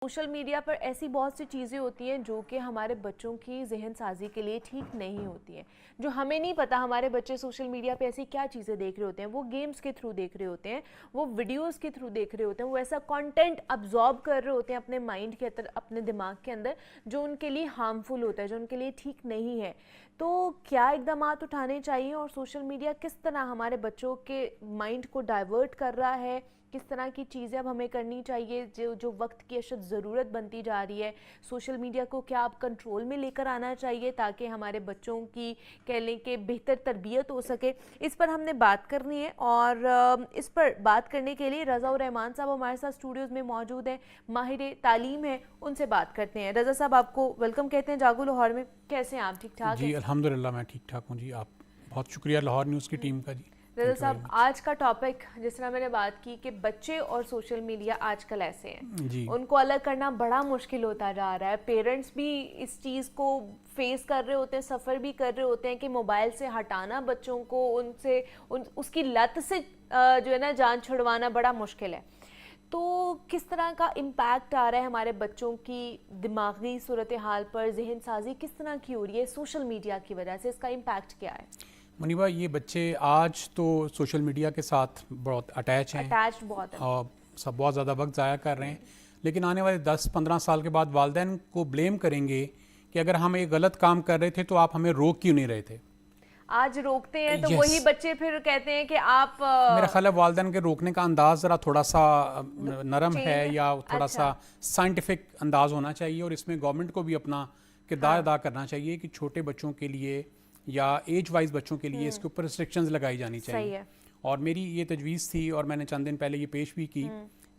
Social media पर ऐसी बहुत सी चीज़ें होती हैं जो कि हमारे बच्चों की जहन साजी के लिए ठीक नहीं होती हैं। जो हमें नहीं पता हमारे बच्चे सोशल मीडिया पे ऐसी क्या चीज़ें देख रहे होते हैं, वो गेम्स के थ्रू देख रहे होते हैं, वो वीडियोस के थ्रू देख रहे होते हैं, वो ऐसा कंटेंट अब्जॉर्ब कर रहे होते हैं अपने माइंड के अंदर, अपने दिमाग के अंदर, जो उनके लिए हार्मफुल होता है, जो उनके लिए ठीक नहीं है। तो क्या इकदाम उठाने चाहिए और सोशल मीडिया किस तरह हमारे बच्चों के माइंड को डाइवर्ट कर रहा है, किस तरह की चीज़ें अब हमें करनी चाहिए जो जो वक्त की अशद ज़रूरत बनती जा रही है, सोशल मीडिया को क्या अब कंट्रोल में लेकर आना चाहिए ताकि हमारे बच्चों की कह लें कि बेहतर तरबियत हो सके। इस पर हमने बात करनी है और इस पर बात करने के लिए रज़ा उर रहमान साहब हमारे साथ स्टूडियोज़ में मौजूद हैं, माहिर तालीम है, उनसे बात करते हैं। रज़ा साहब, आपको वेलकम कहते हैं जागो लाहौर में। कैसे हैं आप? ठीक ठाक जी हैं? अल्हम्दुलिल्लाह मैं ठीक ठाक हूँ जी। आप बहुत शुक्रिया लाहौर न्यूज़ की टीम का जी। रज़ा थैंक यू वेरी साहब, मच। आज का टॉपिक जिस तरह मैंने बात की कि बच्चे और सोशल मीडिया आजकल ऐसे हैं, जी उनको अलग करना बड़ा मुश्किल होता जा रहा है। पेरेंट्स भी इस चीज़ को फेस कर रहे होते हैं, सफ़र भी कर रहे होते हैं कि मोबाइल से हटाना बच्चों को उनसे उसकी लत से जो है ना जान छुड़वाना बड़ा मुश्किल है। तो किस तरह का इम्पैक्ट आ रहा है हमारे बच्चों की दिमागी सूरत हाल पर, जहन साजी किस तरह की हो रही है सोशल मीडिया की वजह से, इसका इम्पैक्ट क्या है? मुनीबा, ये बच्चे आज तो सोशल मीडिया के साथ बहुत अटैच हैं अटैच्ड बहुत है। और सब बहुत ज़्यादा वक्त ज़ाया कर रहे हैं। लेकिन आने वाले 10-15 साल के बाद वालिदैन को ब्लेम करेंगे कि अगर हम एक गलत काम कर रहे थे तो आप हमें रोक क्यों नहीं रहे थे। आज रोकते हैं तो यस, वही बच्चे फिर कहते हैं कि आप मेरा ख्याल है वालिदैन के रोकने का अंदाज ज़रा थोड़ा सा नरम है चेंज। या थोड़ा अच्छा। सा साइंटिफिक अंदाज होना चाहिए। और इसमें गवर्नमेंट को भी अपना किरदार हाँ। अदा करना चाहिए कि छोटे बच्चों के लिए या एज वाइज बच्चों के लिए इसके ऊपर रिस्ट्रिक्शंस लगाई जानी सही चाहिए। है। और मेरी ये तजवीज़ थी और मैंने चंद दिन पहले ये पेश भी की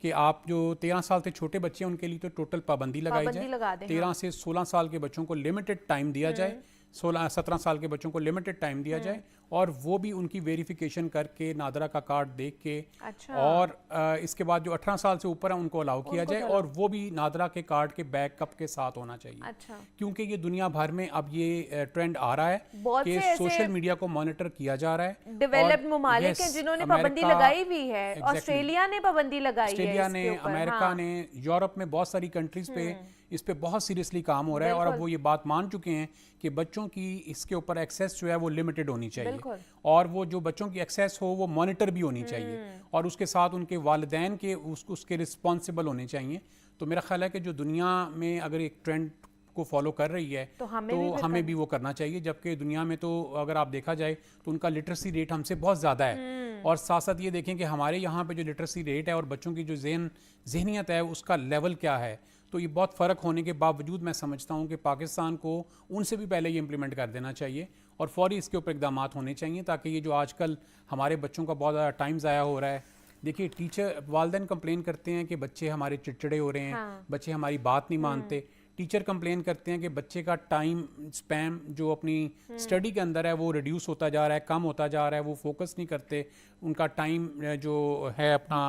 कि आप जो 13 साल से छोटे बच्चे हैं उनके लिए तो टोटल पाबंदी लगाई पाबंदी जाए। लगा दें। 13 हाँ। से 16 साल के बच्चों को लिमिटेड टाइम दिया जाए, 16-17 साल के बच्चों को लिमिटेड टाइम दिया जाए और वो भी उनकी वेरिफिकेशन करके नादरा का कार्ड देख के। अच्छा। और इसके बाद जो 18 साल से ऊपर है उनको अलाउ किया उनको जाए तो और वो भी नादरा के कार्ड के बैकअप के साथ होना चाहिए। अच्छा। क्योंकि ये दुनिया भर में अब ये ट्रेंड आ रहा है बहुत कि से ऐसे सोशल मीडिया को मॉनिटर किया जा रहा है। डेवलप्ड और ममालिक यस, हैं जिन्होंने पाबंदी अमेरिका, लगाई भी है। एग्जैक्टली, ऑस्ट्रेलिया ने पाबंदी लगाई है ऑस्ट्रेलिया ने, इसके ऊपर। अमेरिका हाँ। ने, यूरोप में बहुत सारी कंट्रीज पे इस पे बहुत सीरियसली काम हो रहा है। और अब बिल्कुल। वो ये बात मान चुके हैं कि बच्चों की इसके ऊपर एक्सेस जो है वो लिमिटेड होनी चाहिए बिल्कुल। और वो जो बच्चों की एक्सेस हो वो मॉनिटर भी होनी चाहिए और उसके साथ उनके वालिदैन के उसके रिस्पॉन्सिबल होने चाहिए। तो मेरा ख्याल है कि जो दुनिया में अगर एक ट्रेंड को फॉलो कर रही है तो तो फिर हमें भी वो करना चाहिए। जबकि दुनिया में तो अगर आप देखा जाए तो उनका लिटरेसी रेट हमसे बहुत ज़्यादा है। और साथ साथ ये देखें कि हमारे यहाँ पे जो लिटरेसी रेट है और बच्चों की जो जहनीत है उसका लेवल क्या है, तो ये बहुत फ़र्क होने के बावजूद मैं समझता हूँ कि पाकिस्तान को उनसे भी पहले ये इम्प्लीमेंट कर देना चाहिए और फौरी इसके ऊपर इकदाम होने चाहिए ताकि ये जो आजकल हमारे बच्चों का बहुत ज़्यादा टाइम ज़ाया हो रहा है। देखिए, टीचर वालिदैन कंप्लेन करते हैं कि बच्चे हमारे चिड़चिड़े हो रहे हैं। हाँ। बच्चे हमारी बात नहीं मानते। टीचर कंप्लेन करते हैं कि बच्चे का टाइम स्पैम जो अपनी स्टडी के अंदर है वो रिड्यूस होता जा रहा है, कम होता जा रहा है, वो फोकस नहीं करते, उनका टाइम जो है अपना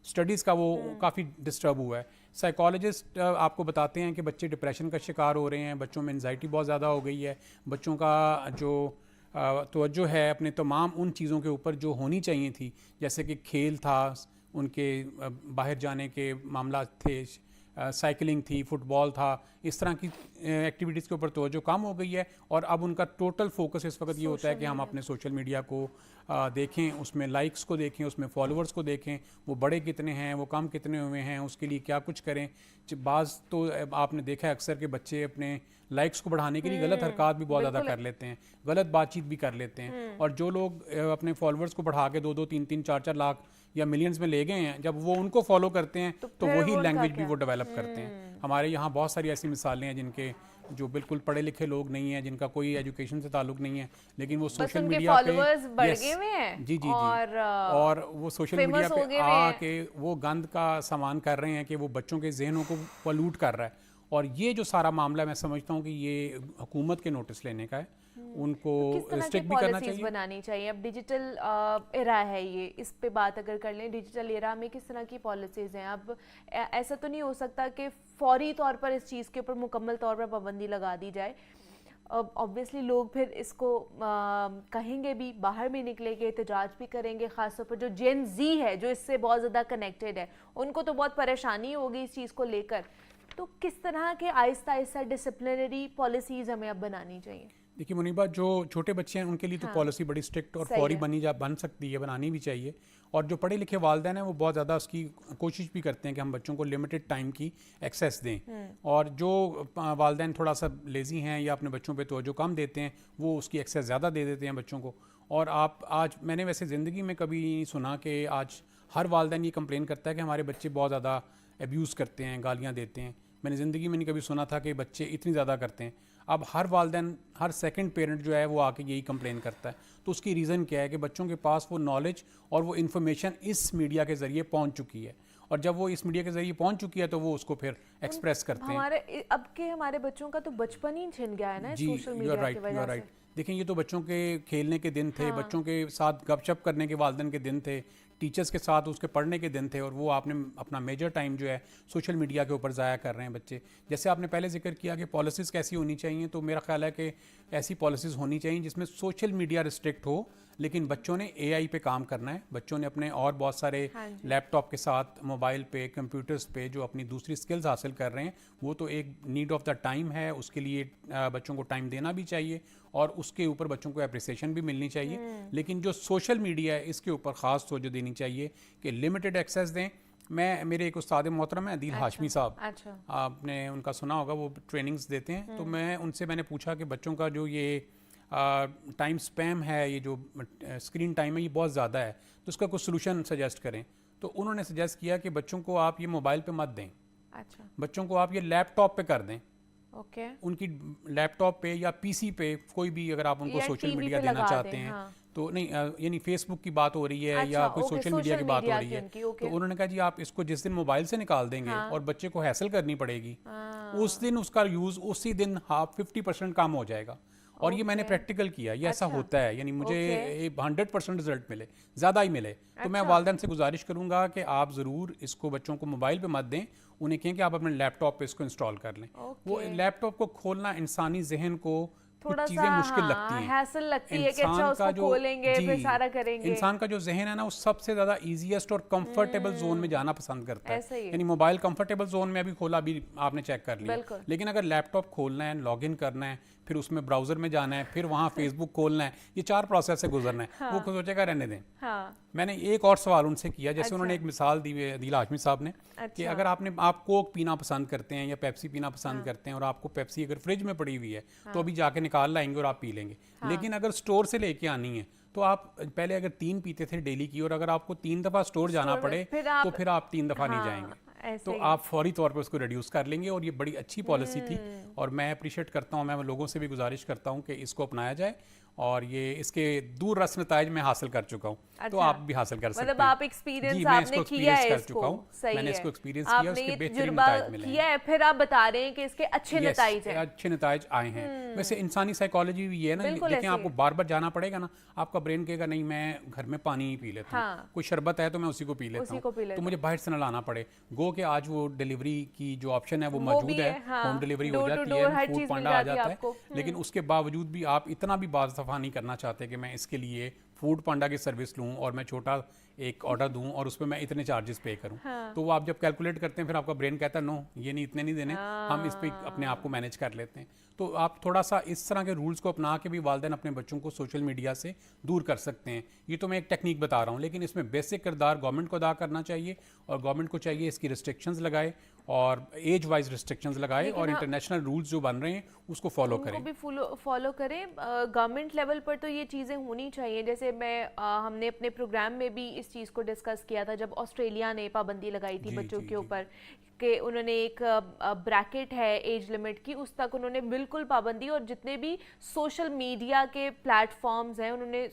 स्टडीज़ का वो काफ़ी डिस्टर्ब हुआ है। साइकोलॉजिस्ट आपको बताते हैं कि बच्चे डिप्रेशन का शिकार हो रहे हैं, बच्चों में एंजाइटी बहुत ज़्यादा हो गई है, बच्चों का जो तवज्जो है अपने तमाम उन चीज़ों के ऊपर जो होनी चाहिए थी, जैसे कि खेल था, उनके बाहर जाने के मामला थे, साइकिलिंग थी, फुटबॉल था, इस तरह की एक्टिविटीज़ के ऊपर तवज्जो कम हो गई है। और अब उनका टोटल फोकस इस वक्त ये होता है कि हम अपने सोशल मीडिया को देखें, उसमें लाइक्स को देखें, उसमें फॉलोअर्स को देखें, वो बड़े कितने हैं, वो कम कितने हुए हैं, उसके लिए क्या कुछ करें। बाज़ तो आपने देखा है अक्सर के बच्चे अपने लाइक्स को बढ़ाने के लिए गलत हरकत भी बहुत ज़्यादा कर लेते हैं, गलत बातचीत भी कर लेते हैं। और जो लोग अपने फॉलोअर्स को बढ़ा के 2-2, 3-3, 4-4 लाख या मिलियंस में ले गए हैं, जब वो उनको फॉलो करते हैं तो वही लैंग्वेज भी वो डेवलप करते हैं। हमारे यहाँ बहुत सारी ऐसी मिसालें हैं जिनके जो बिल्कुल पढ़े लिखे लोग नहीं हैं, जिनका कोई एजुकेशन से ताल्लुक नहीं है, लेकिन वो सोशल मीडिया पे बढ़ गए हुए हैं। जी जी जी और वो सोशल मीडिया पे आके वो गंद का सामान कर रहे हैं कि वो बच्चों के जहनों को पॉल्यूट कर रहा है। और ये जो सारा मामला मैं समझता हूँ कि ये हुकूमत के नोटिस लेने का है, उनको तो रिस्ट्रिक्ट भी करना चाहिए, बनानी चाहिए। अब डिजिटल एरा है ये, इस पे बात अगर कर लें, डिजिटल एरा में किस तरह की पॉलिसीज़ हैं? अब ऐसा तो नहीं हो सकता कि फौरी तौर पर इस चीज़ के ऊपर मुकम्मल तौर पर पाबंदी लगा दी जाए। ऑब्वियसली लोग फिर इसको कहेंगे भी, बाहर भी निकलेंगे, एहतजाज भी करेंगे। ख़ासतौर पर जो जेन जी है, जो इससे बहुत ज़्यादा कनेक्टेड है, उनको तो बहुत परेशानी होगी इस चीज़ को लेकर। तो किस तरह के आहिस्ता आहिस्ता डिसिप्लिनरी पॉलिसीज हमें अब बनानी चाहिए? देखिए मुनीबा, जो छोटे बच्चे हैं उनके लिए तो पॉलिसी बड़ी स्ट्रिक्ट और फौरी बन सकती है, बनानी भी चाहिए। और जो पढ़े लिखे वालिदैन हैं वो बहुत ज़्यादा उसकी कोशिश भी करते हैं कि हम बच्चों को लिमिटेड टाइम की एक्सेस दें। और जो वालिदैन थोड़ा सा लेज़ी हैं या अपने बच्चों पे तवज्जो कम देते हैं, वो उसकी एक्सेस ज़्यादा दे देते हैं बच्चों को। और आज मैंने वैसे ज़िंदगी में कभी नहीं सुना कि आज हर वालिदैन ये कंप्लेन करता है कि हमारे बच्चे बहुत ज़्यादा एब्यूज़ करते हैं, गालियाँ देते हैं। मैंने ज़िंदगी में नहीं कभी सुना था कि बच्चे इतनी ज़्यादा करते हैं। अब हर वालिदैन, हर सेकंड पेरेंट जो है वो आके यही कंप्लेन करता है। तो उसकी रीज़न क्या है कि बच्चों के पास वो नॉलेज और वो इन्फॉर्मेशन इस मीडिया के ज़रिए पहुंच चुकी है, और जब वो इस मीडिया के ज़रिए पहुंच चुकी है तो वो उसको फिर एक्सप्रेस करते हैं। हमारे बच्चों का तो बचपन ही छिन गया है ना जी, सोशल मीडिया की वजह से। देखें, ये तो बच्चों के खेलने के दिन थे, बच्चों के साथ गपशप करने के वालिदैन के दिन थे, टीचर्स के साथ उसके पढ़ने के दिन थे, और वो आपने अपना मेजर टाइम जो है सोशल मीडिया के ऊपर ज़ाया कर रहे हैं बच्चे। जैसे आपने पहले जिक्र किया कि पॉलिसीज़ कैसी होनी चाहिए, तो मेरा ख्याल है कि ऐसी पॉलिसीज़ होनी चाहिए जिसमें सोशल मीडिया रिस्ट्रिक्ट हो, लेकिन बच्चों ने AI पे काम करना है। बच्चों ने अपने और बहुत सारे लैपटॉप के साथ, मोबाइल पे, कंप्यूटर्स पे जो अपनी दूसरी स्किल्स हासिल कर रहे हैं, वो तो एक नीड ऑफ द टाइम है। उसके लिए बच्चों को टाइम देना भी चाहिए और उसके ऊपर बच्चों को अप्रिसिएशन भी मिलनी चाहिए। लेकिन जो सोशल मीडिया है इसके ऊपर ख़ास तवज्जो देनी चाहिए कि लिमिटेड एक्सेस दें। मेरे एक उस्ताद मोहतरम है अदील हाशमी साहब, आपने उनका सुना होगा, वो ट्रेनिंग्स देते हैं। तो मैंने पूछा कि बच्चों का जो ये टाइम स्पैम है, ये जो स्क्रीन टाइम है, ये बहुत ज़्यादा है, तो उसका कुछ सोल्यूशन सजेस्ट करें। तो उन्होंने सजेस्ट किया कि बच्चों को आप ये मोबाइल पे मत दें, बच्चों को आप ये लैपटॉप पे कर दें। उनकी लैपटॉप पे या PC पे कोई भी, अगर आप उनको सोशल मीडिया देना चाहते हैं तो नहीं, यानी फेसबुक की बात हो रही है या कोई सोशल मीडिया की बात हो रही है, तो उन्होंने कहा जी आप इसको जिस दिन मोबाइल से निकाल देंगे और बच्चे को हैसल करनी पड़ेगी, उस दिन उसका यूज़ उसी दिन 50% कम हो जाएगा। और ये मैंने प्रैक्टिकल किया, ये ऐसा होता है, यानी मुझे 100% रिजल्ट मिले, ज़्यादा ही मिले। तो मैं वालिदैन से गुजारिश करूँगा कि आप ज़रूर इसको बच्चों को मोबाइल पे मत दें, उन्हें कहें कि आप अपने लैपटॉप पे इसको इंस्टॉल कर लें। वो लैपटॉप को खोलना इंसानी जहन को कुछ चीज़ें मुश्किल लगती हैं, हैसल लगती है कि अच्छा उसको खोलेंगे फिर सारा करेंगे। इंसान का जो जहन है ना, वो सबसे ज़्यादा ईजीएस्ट और कंफर्टेबल जोन में जाना पसंद करता है। यानी मोबाइल कंफर्टेबल जोन में अभी खोला, अभी आपने चेक कर लिया, लेकिन अगर लैपटॉप खोलना है, लॉगिन करना है, फिर उसमें ब्राउजर में जाना है, फिर वहाँ फेसबुक खोलना है, ये 4 प्रोसेस से गुजरना है, वो खुद सोचेगा रहने दें। मैंने एक और सवाल उनसे किया, जैसे उन्होंने एक मिसाल दी है अदील हाशमी साहब ने, कि अगर आप कोक पीना पसंद करते हैं या पेप्सी पीना पसंद करते हैं, और आपको पेप्सी अगर फ्रिज में पड़ी हुई है तो अभी जाके निकाल लाएंगे और आप पी लेंगे। लेकिन अगर स्टोर से लेके आनी है तो आप पहले अगर 3 पीते थे डेली की, और अगर आपको 3 दफ़ा स्टोर जाना पड़े तो फिर आप 3 दफ़ा नहीं जाएंगे, तो आप फौरी तौर पर उसको रिड्यूस कर लेंगे। और ये बड़ी अच्छी पॉलिसी थी, और मैं अप्रिशिएट करता हूँ, मैं लोगों से भी गुजारिश करता हूँ कि इसको अपनाया जाए, और ये इसके दूर रस नताइज मैं हासिल कर चुका हूँ। तो आप भी हासिल कर सकते हैं। मतलब आप एक्सपीरियंस आपने किया है इसको, मैंने इसको एक्सपीरियंस किया, उसके बेहतरीन नताइज मिले हैं। फिर आप बता रहे हैं कि इसके अच्छे नताइज हैं, अच्छे नताइज आए हैं। वैसे इंसानी साइकोलॉजी भी ये है ना, लेकिन आपको बार बार जाना पड़ेगा ना, आपका ब्रेन कहेगा नहीं मैं घर में पानी ही पी लेता हूँ, कोई शरबत है तो मैं उसी को पी लेता हूँ, तो मुझे बाहर से ना लाना पड़े। गो के आज वो डिलीवरी की जो ऑप्शन है वो मौजूद है, होम डिलीवरी हो जाती है, फूड पांडा आ जाता है, लेकिन उसके बावजूद भी आप इतना भी बाज़ दफ़ा नहीं करना चाहते कि मैं इसके लिए फूड पांडा की सर्विस लूँ और मैं छोटा एक ऑर्डर दूं और उस पर मैं इतने चार्जेस पे करूं। तो वो आप जब कैलकुलेट करते हैं फिर आपका ब्रेन कहता है नो, ये नहीं, इतने नहीं देने, हम इस पर अपने आप को मैनेज कर लेते हैं। तो आप थोड़ा सा इस तरह के रूल्स को अपना के भी वालिदैन अपने बच्चों को सोशल मीडिया से दूर कर सकते हैं। ये तो मैं एक टेक्निक बता रहा हूँ, लेकिन इसमें बेसिक किरदार गवर्नमेंट को अदा करना चाहिए, और गवर्नमेंट को चाहिए इसकी रिस्ट्रिक्शंस लगाए और एज वाइज रिस्ट्रिक्शंस लगाए, और इंटरनेशनल रूल्स जो बन रहे हैं उसको फॉलो करें, भी फॉलो करें। गवर्नमेंट लेवल पर तो ये चीज़ें होनी चाहिए। जैसे हमने अपने प्रोग्राम में भी इस चीज़ को डिस्कस किया था जब ऑस्ट्रेलिया ने पाबंदी लगाई थी बच्चों के ऊपर, कि उन्होंने एक ब्रैकेट है एज लिमिट की, उस तक उन्होंने बिल्कुल पाबंदी, और जितने भी सोशल मीडिया के प्लेटफॉर्म्स हैं उन्होंने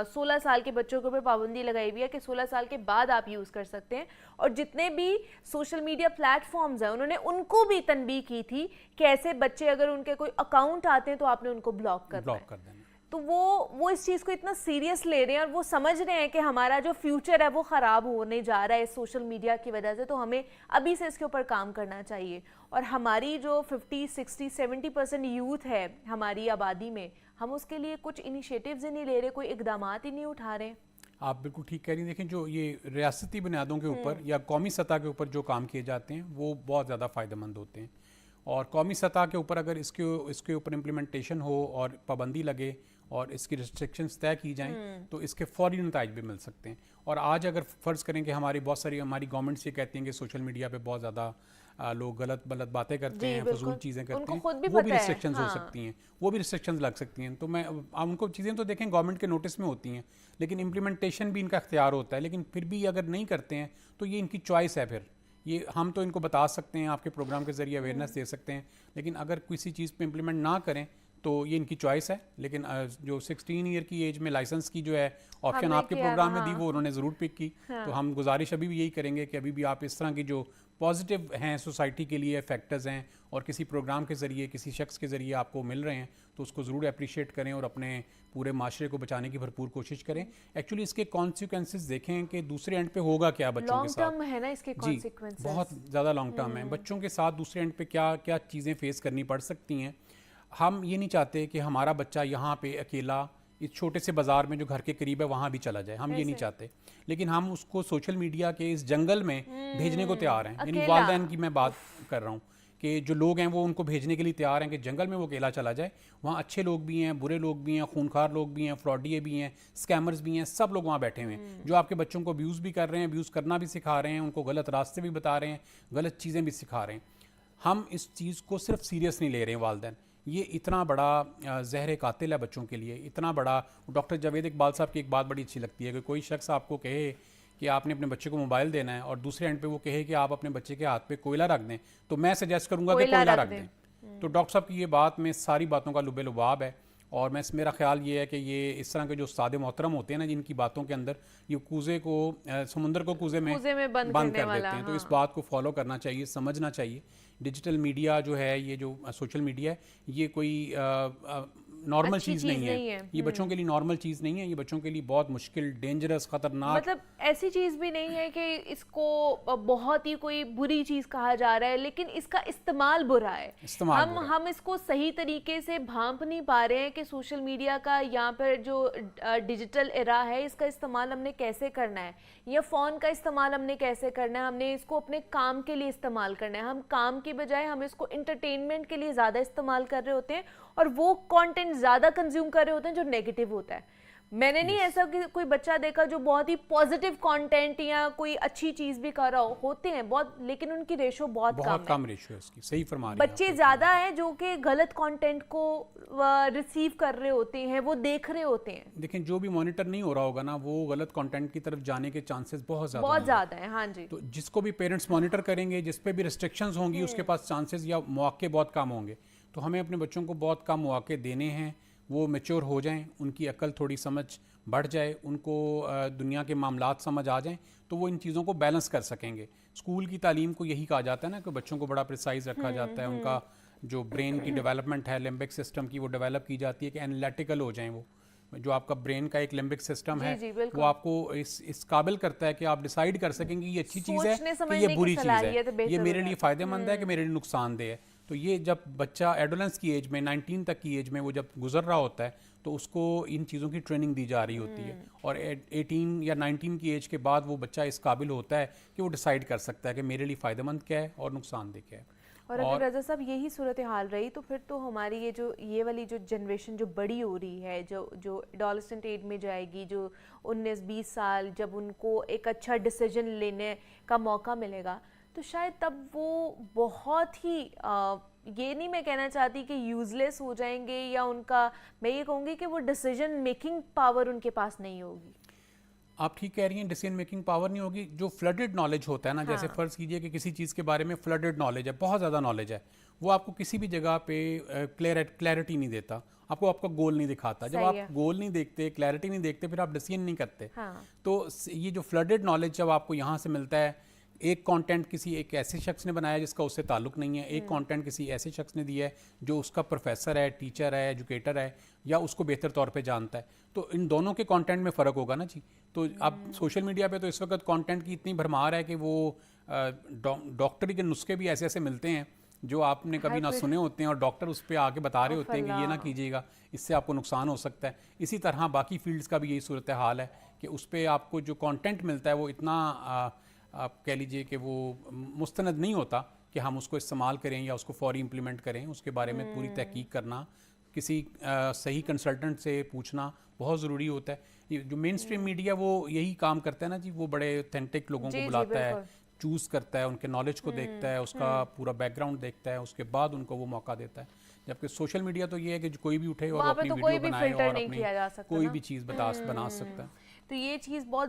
16 साल के बच्चों के ऊपर पाबंदी लगाई हुई है कि 16 साल के बाद आप यूज़ कर सकते हैं। और जितने भी सोशल मीडिया प्लेटफॉर्म्स हैं उन्होंने उनको भी तनबीह की थी कि ऐसे बच्चे अगर उनके कोई अकाउंट आते हैं तो आपने उनको ब्लॉक कर देना। तो वो इस चीज़ को इतना सीरियस ले रहे हैं, और वो समझ रहे हैं कि हमारा जो फ्यूचर है वो ख़राब होने जा रहा है सोशल मीडिया की वजह से, तो हमें अभी से इसके ऊपर काम करना चाहिए। और हमारी जो 50, 60, 70% यूथ है हमारी आबादी में, हम उसके लिए कुछ इनिशिएटिव्स ही नहीं ले रहे, कोई इकदामात ही नहीं उठा रहे। आप बिल्कुल ठीक कह रही हैं। देखें, जो ये रियासती बुनियादों के ऊपर या कौमी सतह के ऊपर जो काम किए जाते हैं वो बहुत ज़्यादा फ़ायदेमंद होते हैं, और कौमी सतह के ऊपर अगर इसके ऊपर इम्प्लीमेंटेशन हो और पाबंदी लगे और इसकी रिस्ट्रिक्शंस तय की जाएं तो इसके फौरी नताइज भी मिल सकते हैं। और आज अगर फ़र्ज़ करें कि हमारी गवर्नमेंट्स ये कहती हैं कि सोशल मीडिया पे बहुत ज़्यादा लोग गलत बातें करते हैं, फजूल चीज़ें करते हैं, वो भी रिस्ट्रिक्शंस हो सकती हैं, वो भी रिस्ट्रिक्शंस लग सकती हैं। तो मैं आप उनको चीज़ें तो देखें गवर्नमेंट के नोटिस में होती हैं, लेकिन इम्प्लीमेंटेशन भी इनका इख्तियार होता है। लेकिन फिर भी अगर नहीं करते हैं तो ये इनकी चॉइस है। फिर ये हम तो इनको बता सकते हैं, आपके प्रोग्राम के ज़रिए अवेयरनेस दे सकते हैं, लेकिन अगर किसी चीज़ पे इम्प्लीमेंट ना करें तो ये इनकी चॉइस है। लेकिन जो 16 ईयर की एज में लाइसेंस की जो है ऑप्शन आपके प्रोग्राम में दी, वो उन्होंने ज़रूर पिक की। तो हम गुजारिश अभी भी यही करेंगे कि अभी भी आप इस तरह की जो पॉजिटिव हैं सोसाइटी के लिए फैक्टर्स हैं और किसी प्रोग्राम के ज़रिए किसी शख्स के ज़रिए आपको मिल रहे हैं तो उसको ज़रूर अप्रिशिएट करें और अपने पूरे माशरे को बचाने की भरपूर कोशिश करें। एक्चुअली इसके कॉन्सिक्वेंसेस देखें कि दूसरे एंड पे होगा क्या बच्चों के साथ। लॉन्ग टर्म है ना इसके कॉन्सिक्वेंसेस, बहुत ज़्यादा लॉन्ग टर्म है। बच्चों के साथ दूसरे एंड पे क्या क्या चीज़ें फेस करनी पड़ सकती हैं। हम ये नहीं चाहते कि हमारा बच्चा यहाँ पे अकेला इस छोटे से बाज़ार में जो घर के करीब है वहाँ भी चला जाए, हम ये नहीं चाहते। लेकिन हम उसको सोशल मीडिया के इस जंगल में भेजने को तैयार हैं। यानी वालिदैन की मैं बात कर रहा हूँ कि जो लोग हैं वो उनको भेजने के लिए तैयार हैं कि जंगल में वो अकेला चला जाए। वहाँ अच्छे लोग भी हैं, बुरे लोग भी हैं, खूनखार लोग भी हैं, फ्रॉडिये भी हैं, स्कैमर्स भी हैं, सब लोग वहाँ बैठे हुए हैं जो आपके बच्चों को अब्यूज़ भी कर रहे हैं, अब्यूज़ करना भी सिखा रहे हैं, उनको गलत रास्ते भी बता रहे हैं, गलत चीज़ें भी सिखा रहे हैं। हम इस चीज़ को सिर्फ सीरियस नहीं ले रहे हैं वालिदैन। ये इतना बड़ा जहर कातिल है बच्चों के लिए, इतना बड़ा। डॉक्टर जावेद इकबाल साहब की एक बात बड़ी अच्छी लगती है कि कोई शख्स आपको कहे कि आपने अपने बच्चे को मोबाइल देना है और दूसरे एंड पे वो कहे कि आप अपने बच्चे के हाथ पे कोयला रख दें, तो मैं सजेस्ट करूंगा कि कोयला रख दें। तो डॉक्टर साहब की ये बात में सारी बातों का लुबे लुबाब है। और मेरा ख्याल ये है कि ये इस तरह के जो उस्ताद मोहतरम होते हैं ना, जिनकी बातों के अंदर ये कूजे को समुंदर को कूजे में बंद कर देते हैं, तो इस बात को फॉलो करना चाहिए, समझना चाहिए। डिजिटल मीडिया जो है, ये जो सोशल मीडिया है, ये कोई नॉर्मल चीज़ नहीं है। ये बच्चों के लिए नॉर्मल चीज़ नहीं है, ये बच्चों के लिए बहुत मुश्किल, डेंजरस, खतरनाक, मतलब ऐसी चीज़ भी नहीं है कि इसको बहुत ही कोई बुरी चीज़ कहा जा रहा है, लेकिन इसका इस्तेमाल बुरा है। हम इसको सही तरीके से भांप नहीं पा रहे हैं कि सोशल मीडिया का यहाँ पर जो डिजिटल एरा है इसका इस्तेमाल हमने कैसे करना है, या फ़ोन का इस्तेमाल हमने कैसे करना है। हमने इसको अपने काम के लिए इस्तेमाल करना है। हम काम की बजाय हम इसको इंटरटेनमेंट के लिए ज़्यादा इस्तेमाल कर रहे होते हैं और वो कंटेंट ज़्यादा कंज्यूम कर रहे होते हैं जो नेगेटिव होता है। मैंने नहीं ऐसा कि कोई बच्चा देखा जो बहुत ही पॉजिटिव कंटेंट या कोई अच्छी चीज़ भी कर रहा होते हैं बहुत, लेकिन उनकी रेशो बहुत कम रेशो है इसकी। सही फरमा रही हैं। बच्चे ज़्यादा हैं जो कि गलत कंटेंट को रिसीव कर रहे होते हैं, वो देख रहे होते हैं। लेकिन जो भी मॉनिटर नहीं हो रहा होगा ना, वो गलत कंटेंट की तरफ जाने के चांसेस बहुत ज़्यादा हैं। हाँ जी। तो जिसको भी पेरेंट्स मॉनिटर करेंगे, जिस पे भी रिस्ट्रिक्शंस होंगी, उसके पास चांसेस या मौके बहुत कम होंगे। तो हमें अपने बच्चों को बहुत कम मौके देने हैं, वो मैच्योर हो जाएं, उनकी अकल थोड़ी समझ बढ़ जाए, उनको दुनिया के मामलात समझ आ जाएं, तो वो इन चीज़ों को बैलेंस कर सकेंगे। स्कूल की तालीम को यही कहा जाता है ना कि बच्चों को बड़ा प्रिसाइज रखा जाता है, उनका जो ब्रेन की डेवलपमेंट है, लिम्बिक सिस्टम की, वो डेवलप की जाती है कि एनालिटिकल हो जाएं। वो जो आपका ब्रेन का एक लिम्बिक सिस्टम है, वो आपको इस काबिल करता है कि आप डिसाइड कर सकेंगे ये अच्छी चीज़ है कि ये बुरी चीज़ है, ये मेरे लिए फ़ायदेमंद है कि मेरे लिए नुकसानदेह है। तो ये जब बच्चा एडोलेंस की एज में, 19 तक की एज में वो जब गुजर रहा होता है, तो उसको इन चीज़ों की ट्रेनिंग दी जा रही होती है। और 18 या 19 की एज के बाद वो बच्चा इस काबिल होता है कि वो डिसाइड कर सकता है कि मेरे लिए फ़ायदेमंद क्या है और नुकसानदेह क्या है। और अगर रज़ा साहब यही सूरत हाल रही तो फिर तो हमारी ये वाली जो जनरेशन जो बड़ी हो रही है, जो एडोलेसेंट एज में जाएगी, जो 19-20 साल, जब उनको एक अच्छा डिसीजन लेने का मौका मिलेगा, तो शायद तब वो बहुत ही ये नहीं मैं कहना चाहती कि यूज़लेस हो जाएंगे, या उनका, मैं ये कहूँगी कि वो डिसीजन मेकिंग पावर उनके पास नहीं होगी। आप ठीक कह रही हैं, डिसीजन मेकिंग पावर नहीं होगी। जो फ्लडेड नॉलेज होता है ना, जैसे फ़र्ज़ कीजिए कि किसी चीज़ के बारे में फ्लडेड नॉलेज है, बहुत ज़्यादा नॉलेज है, वो आपको किसी भी जगह पे क्लैरिटी नहीं देता, आपको आपका गोल नहीं दिखाता। जब आप गोल नहीं देखते, क्लैरिटी नहीं देखते, फिर आप डिसीजन नहीं करते। तो ये जो फ्लडेड नॉलेज जब आपको यहाँ से मिलता है, एक कंटेंट किसी एक ऐसे शख्स ने बनाया जिसका उससे ताल्लुक़ नहीं है, एक कंटेंट किसी ऐसे शख्स ने दिया है जो उसका प्रोफेसर है, टीचर है, एजुकेटर है, या उसको बेहतर तौर पे जानता है, तो इन दोनों के कंटेंट में फ़र्क होगा ना जी। तो अब सोशल मीडिया पे तो इस वक्त कंटेंट की इतनी भरमार है कि वो डॉक्टरी के नुस्खे भी ऐसे ऐसे मिलते हैं जो आपने कभी ना सुने होते हैं, और डॉक्टर उस पर आके बता रहे होते हैं कि ये ना कीजिएगा, इससे आपको नुकसान हो सकता है। इसी तरह बाकी फील्ड्स का भी यही सूरत हाल है कि उस पर आपको जो कंटेंट मिलता है वो इतना आप कह लीजिए कि वो मुस्तनद नहीं होता कि हम उसको इस्तेमाल करें या उसको फौरी इम्प्लीमेंट करें। उसके बारे में पूरी तहकीक करना, किसी सही कंसल्टेंट से पूछना बहुत ज़रूरी होता है। ये जो मेन स्ट्रीम मीडिया वो यही काम करता है ना जी, वो बड़े ऑथेंटिक लोगों को बुलाता है, चूज़ करता है, उनके नॉलेज को देखता है, उसका पूरा बैकग्राउंड देखता है, उसके बाद उनको वो मौका देता है। जबकि सोशल मीडिया तो ये है कि जो कोई भी उठे और वहाँ पे अपनी तो कोई वीडियो भी बनाए फिल्टर और नहीं अपनी किया जा सकता कोई ना। भी चीज़ बना सकता है। तो ये चीज़ बहुत